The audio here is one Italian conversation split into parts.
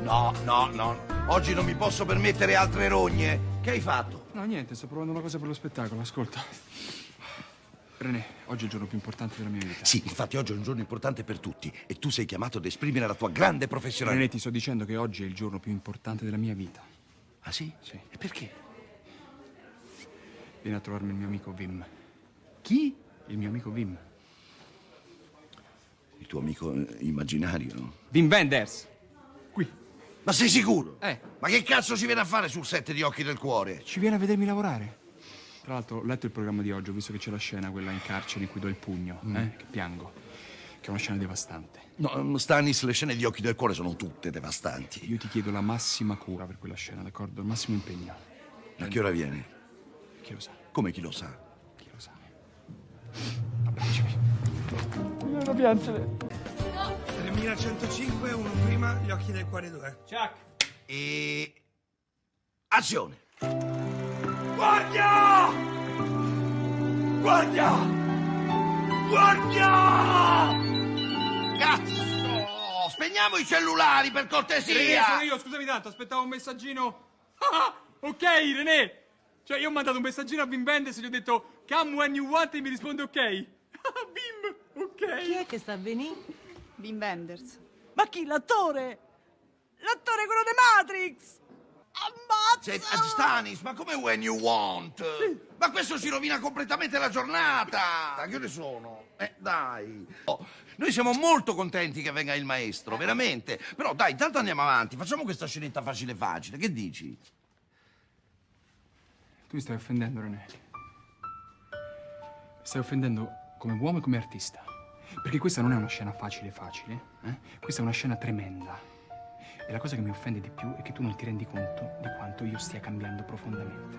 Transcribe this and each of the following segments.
No. Oggi non mi posso permettere altre rogne. Che hai fatto? No, niente, sto provando una cosa per lo spettacolo, ascolta. René, oggi è il giorno più importante della mia vita. Sì, infatti oggi è un giorno importante per tutti e tu sei chiamato ad esprimere la tua grande professionalità. René, ti sto dicendo che oggi è il giorno più importante della mia vita. Ah sì? Sì. E perché? Vieni a trovarmi il mio amico Wim. Chi? Il mio amico Wim. Il tuo amico immaginario, no? Wim Wenders. Qui. Ma sei sicuro? Eh. Ma che cazzo ci viene a fare sul set di Occhi del Cuore? Ci viene a vedermi lavorare. Tra l'altro, ho letto il programma di oggi, ho visto che c'è la scena, quella in carcere in cui do il pugno, che piango. Che è una scena devastante. No, Stanis, le scene di Occhi del Cuore sono tutte devastanti. Io ti chiedo la massima cura per quella scena, d'accordo? Il massimo impegno. A che ora viene? Chi lo sa? Come chi lo sa? Chi lo sa? Abbracciami. Mi viene da piangere. 3105, uno prima, Gli Occhi del Cuore 2. Chuck. E... azione! Guardia! Guardia! Guardia! Cazzo! Spegniamo i cellulari, per cortesia! Sono io, scusami tanto, aspettavo un messaggino. Ah, ok, René. Cioè, io ho mandato un messaggino a Wim Wenders e gli ho detto come when you want e mi risponde ok. Wim, ok. Chi è che sta a venire? Wim Wenders. Ma chi? L'attore? L'attore, quello di Matrix! Ammazza! Stanis, ma come when you want? Ma questo ci rovina completamente la giornata! A che ore sono? Dai! Oh, noi siamo molto contenti che venga il maestro, veramente. Però dai, intanto andiamo avanti, facciamo questa scenetta facile, che dici? Tu mi stai offendendo, René. Mi stai offendendo come uomo e come artista. Perché questa non è una scena facile, Questa è una scena tremenda. E la cosa che mi offende di più è che tu non ti rendi conto di quanto io stia cambiando profondamente.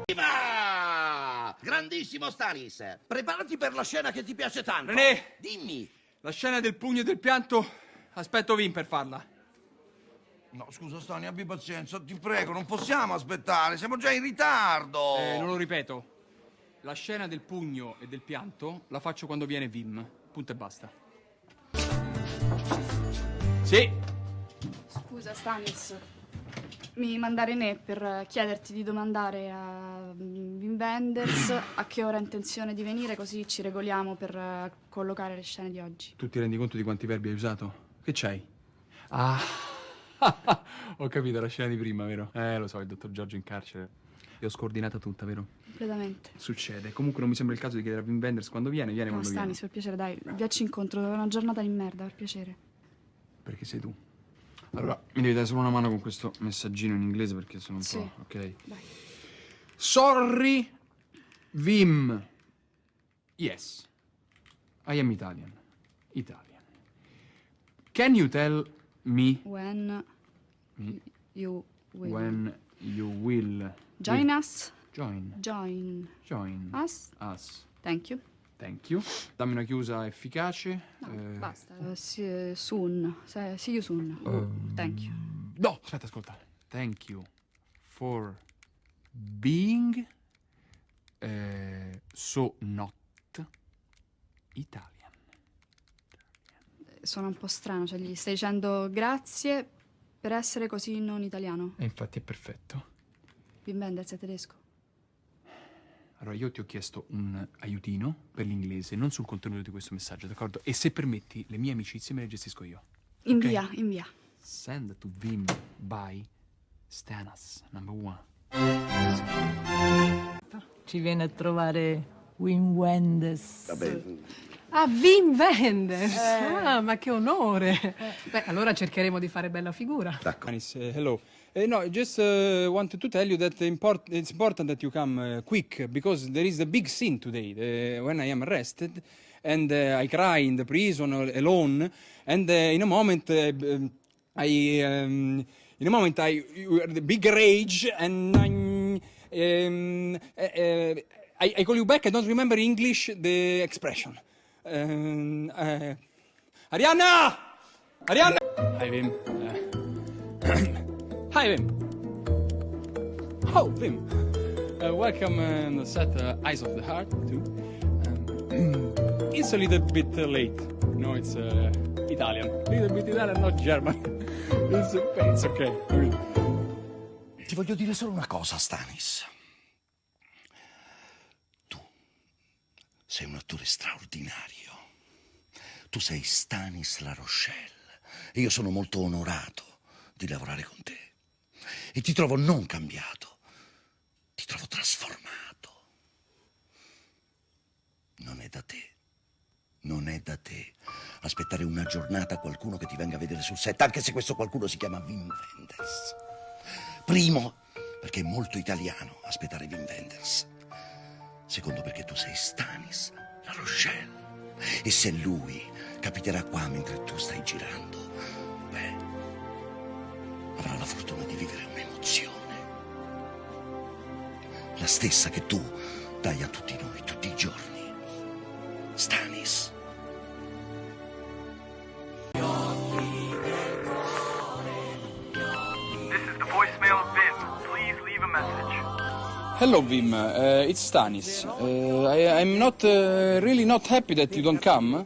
Viva! Grandissimo Stanis! Preparati per la scena che ti piace tanto. René! Dimmi! La scena del pugno e del pianto, aspetto Wim per farla. No, scusa Stani, abbi pazienza, ti prego, non possiamo aspettare, siamo già in ritardo. Non lo ripeto. La scena del pugno e del pianto la faccio quando viene Wim. Punto e basta. Sì. Scusa, Stanis. Mi manda René per chiederti di domandare a Wim Wenders a che ora ha intenzione di venire, così ci regoliamo per collocare le scene di oggi. Tu ti rendi conto di quanti verbi hai usato? Che c'hai? Ah, ho capito, la scena di prima, vero? Lo so, il dottor Giorgio in carcere. L'ho scordinata tutta, vero? Completamente. Succede. Comunque non mi sembra il caso di chiedere a Wim Wenders quando viene No, quando Stanis, per piacere, dai, viaggi incontro, è una giornata di merda, per piacere. viene. Perché sei tu. Allora, mi devi dare solo una mano con questo messaggino in inglese perché sono un Sì. po', ok? Vai. Sorry, Wim. Yes, I am Italian. Can you tell me When me you will when you will join us? join Join us? us? Thank you. Thank you. Dammi una chiusa efficace. No, basta. Soon. See you soon. Thank you. No, aspetta, ascolta. Thank you for being so not Italian. Suona un po' strano, cioè gli stai dicendo grazie per essere così non italiano. E infatti è perfetto. Wim Wenders è tedesco. Allora, io ti ho chiesto un aiutino per l'inglese, non sul contenuto di questo messaggio, d'accordo? E se permetti, le mie amicizie me le gestisco io. Invia, invia. Send to Wim by Stanis, number 1. Ci viene a trovare Wim Wenders. Vabbè, Ah, Wim Wenders! Ah, ma che onore! Beh, allora cercheremo di fare bella figura. Stanis, hello. No, just wanted to tell you that it's important that you come quick because there is a big scene today when I am arrested and I cry in the prison alone and in a moment I the big rage and I call you back. I don't remember English the expression. Arianna! Hi, Wim. Hi, Wim. Oh, Wim. Welcome on the set Eyes of the Heart, too. It's a little bit late. No, it's Italian. Little bit Italian, not German. It's okay. Ti voglio dire solo una cosa, Stanis. Tu sei un attore straordinario. Tu sei Stanis La Rochelle e io sono molto onorato di lavorare con te. E ti trovo non cambiato, ti trovo trasformato. Non è da te. Non è da te aspettare una giornata qualcuno che ti venga a vedere sul set, anche se questo qualcuno si chiama Wim Wenders. Primo, perché è molto italiano aspettare Wim Wenders. Secondo, perché tu sei Stanis La Rochelle. E se lui capiterà qua mentre tu stai girando, beh, avrà la fortuna di vivere un'emozione. La stessa che tu dai a tutti noi, tutti i giorni. Stanis. This is the voicemail of Vim. Please leave a message. Hello, Wim. It's Stanis. I'm not really not happy that you don't come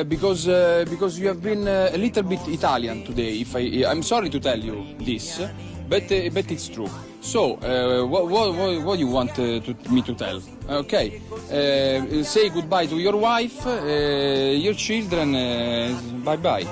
because you have been a little bit Italian today. I'm sorry to tell you this, but it's true. So, what do you want me to tell? Okay, say goodbye to your wife, your children. Bye bye.